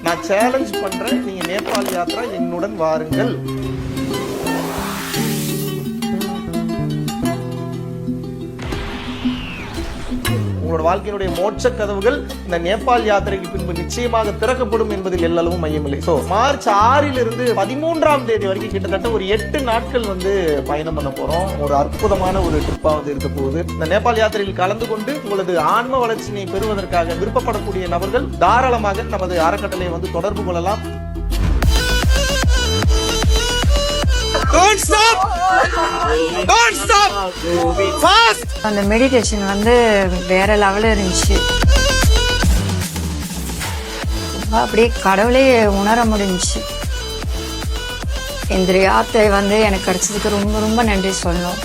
நான் சேலஞ்ச் பண்றேன், நீங்க நேபாள் யாத்ரா என்னுடன் வாருங்கள். உங்களோட வாழ்க்கையினுடைய மோட்ச கதவுகள் இந்த நேபாள் யாத்திரைக்கு பின்பு நிச்சயமாக திறக்கப்படும் என்பதில் எல்லளவும் மையமில்லை. சோ மார்ச் 6லிருந்து 13ஆம் தேதி வரைக்கும் கிட்டத்தட்ட ஒரு 8 நாட்கள் பயணம் பண்ண போறோம். ஒரு அற்புதமான ஒரு ட்ரிப்பா இருக்க போகுது. இந்த நேபாள் யாத்திரையில் கலந்து கொண்டு உங்களது ஆன்ம வளர்ச்சியை பெறுவதற்காக விருப்பப்படக்கூடிய நபர்கள் தாராளமாக நமது அறக்கட்டளையை தொடர்பு கொள்ளலாம். Don't stop! Don't stop! Fast! அந்த மெடிடேஷன் வேற லெவல்ல இருந்துச்சு. அப்படியே கடவுளே உணர முடிஞ்சுச்சு. இந்த யாத்திரை எனக்கு கிடைச்சதுக்கு ரொம்ப ரொம்ப நன்றி சொல்லணும்.